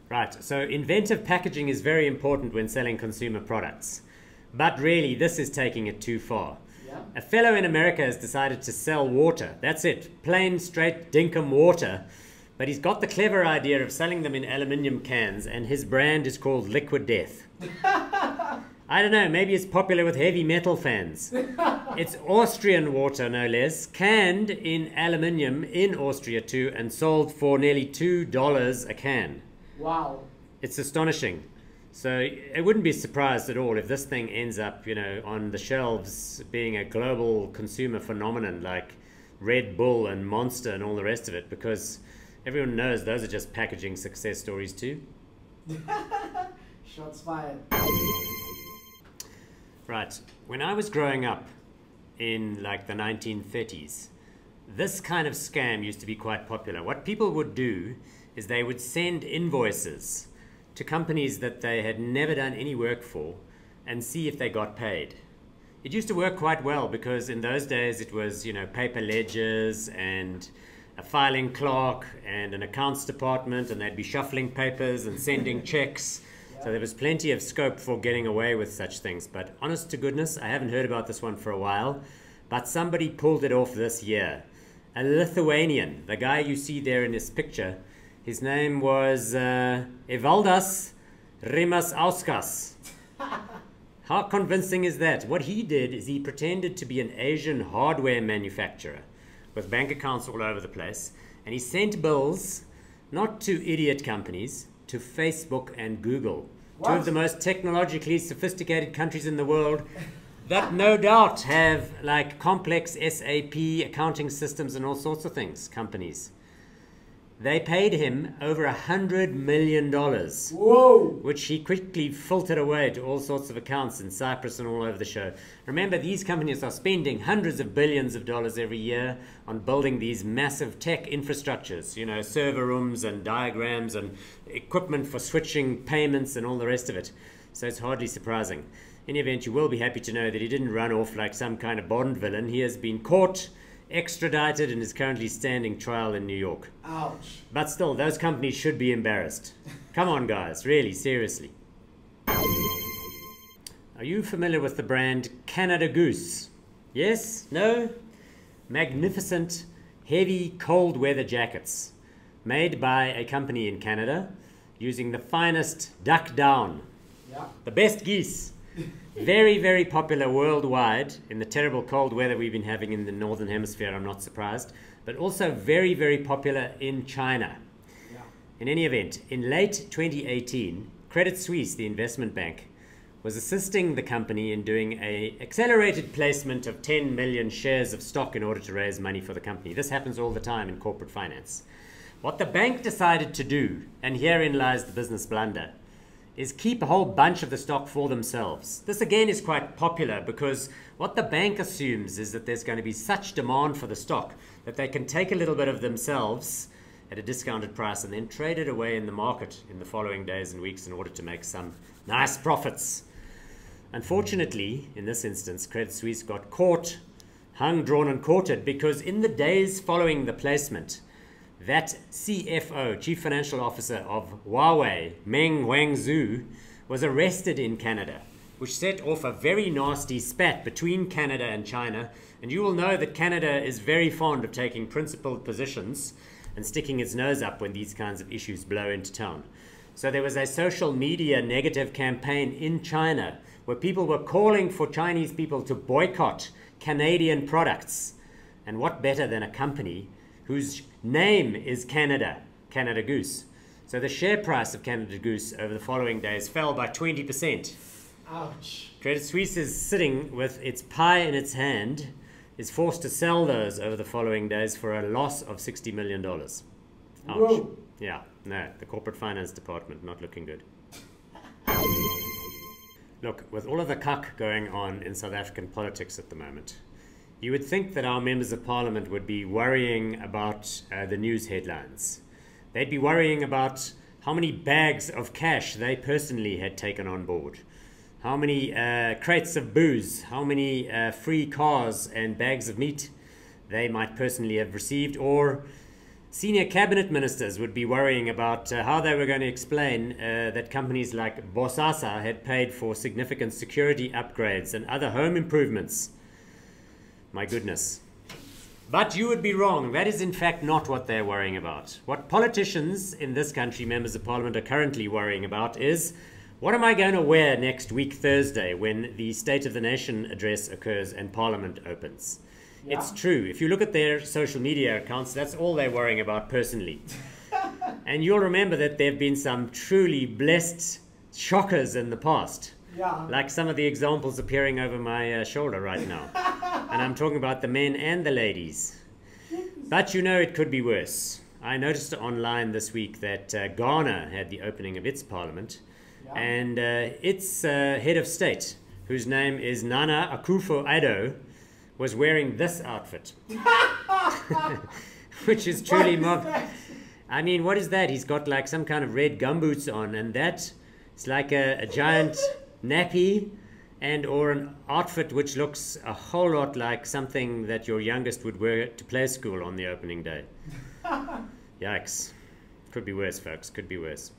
Right, so inventive packaging is very important when selling consumer products. But really, this is taking it too far. Yeah. A fellow in America has decided to sell water. That's it, plain, straight, dinkum water. But he's got the clever idea of selling them in aluminium cans, and his brand is called Liquid Death. I don't know, maybe it's popular with heavy metal fans. It's Austrian water, no less, canned in aluminium in Austria too, and sold for nearly $2 a can. Wow. It's astonishing. So I wouldn't be surprised at all if this thing ends up, on the shelves being a global consumer phenomenon like Red Bull and Monster and all the rest of it, because everyone knows those are just packaging success stories too. Shots fired. Right. When I was growing up in like the 1930s, this kind of scam used to be quite popular. What people would do is they would send invoices to companies that they had never done any work for and see if they got paid. It used to work quite well because in those days it was, paper ledgers and a filing clerk and an accounts department, and they'd be shuffling papers and sending checks. So there was plenty of scope for getting away with such things. But honest to goodness, I haven't heard about this one for a while, but somebody pulled it off this year. A Lithuanian, the guy you see there in this picture, his name was Evaldas Rimasauskas. How convincing is that? What he did is he pretended to be an Asian hardware manufacturer with bank accounts all over the place, and he sent bills not to idiot companies, to Facebook and Google, what? Two of the most technologically sophisticated countries in the world that no doubt have like complex SAP accounting systems and all sorts of things, companies. They paid him over $100 million, Whoa. which he quickly filtered away to all sorts of accounts in Cyprus and all over the show. Remember, these companies are spending hundreds of billions of dollars every year on building these massive tech infrastructures, server rooms and diagrams and equipment for switching payments and all the rest of it. So it's hardly surprising. In any event, you will be happy to know that he didn't run off like some kind of Bond villain. He has been caught, extradited, and is currently standing trial in New York. Ouch. But still, those companies should be embarrassed. Come on, guys, really, seriously. Are you familiar with the brand Canada Goose? Yes? No? Magnificent, heavy, cold weather jackets made by a company in Canada using the finest duck down, Yeah. the best geese. Very, very popular worldwide in the terrible cold weather we've been having in the Northern Hemisphere, I'm not surprised, but also very, very popular in China. Yeah. In any event, in late 2018, Credit Suisse, the investment bank, was assisting the company in doing an accelerated placement of 10 million shares of stock in order to raise money for the company. This happens all the time in corporate finance. What the bank decided to do, and herein lies the business blunder, is keep a whole bunch of the stock for themselves. This again is quite popular because what the bank assumes is that there's going to be such demand for the stock that they can take a little bit of themselves at a discounted price and then trade it away in the market in the following days and weeks in order to make some nice profits. Unfortunately, in this instance, Credit Suisse got caught, hung, drawn and quartered, because in the days following the placement, that CFO, Chief Financial Officer of Huawei, Meng Wanzhou, was arrested in Canada, which set off a very nasty spat between Canada and China. And you will know that Canada is very fond of taking principled positions and sticking its nose up when these kinds of issues blow into town. So there was a social media negative campaign in China where people were calling for Chinese people to boycott Canadian products. And what better than a company whose name is Canada Goose. So the share price of Canada Goose over the following days fell by 20%. Ouch. Credit Suisse is sitting with its pie in its hand, is forced to sell those over the following days for a loss of $60 million. Ouch. Whoa. Yeah, no, the corporate finance department not looking good. Look, with all of the cuck going on in South African politics at the moment, you would think that our members of parliament would be worrying about the news headlines. They'd be worrying about how many bags of cash they personally had taken on board, how many crates of booze, how many free cars and bags of meat they might personally have received, or Senior cabinet ministers would be worrying about how they were going to explain that companies like Bosasa had paid for significant security upgrades and other home improvements. My goodness. But you would be wrong. That is in fact not what they're worrying about. What politicians in this country, members of parliament, are currently worrying about is, what am I going to wear next week Thursday when the State of the Nation address occurs and parliament opens? Yeah. It's true. If you look at their social media accounts, that's all they're worrying about personally. And you'll remember that there have been some truly blessed shockers in the past. Yeah. Like some of the examples appearing over my shoulder right now. And I'm talking about the men and the ladies. But you know, it could be worse. I noticed online this week that Ghana had the opening of its parliament. Yeah. And its head of state, whose name is Nana Akufo-Addo, was wearing this outfit. Which is truly I mean, what is that? He's got like some kind of red gumboots on, and that it's like a giant nappy and or an outfit which looks a whole lot like something that your youngest would wear to play school on the opening day. Yikes. Could be worse, folks. Could be worse.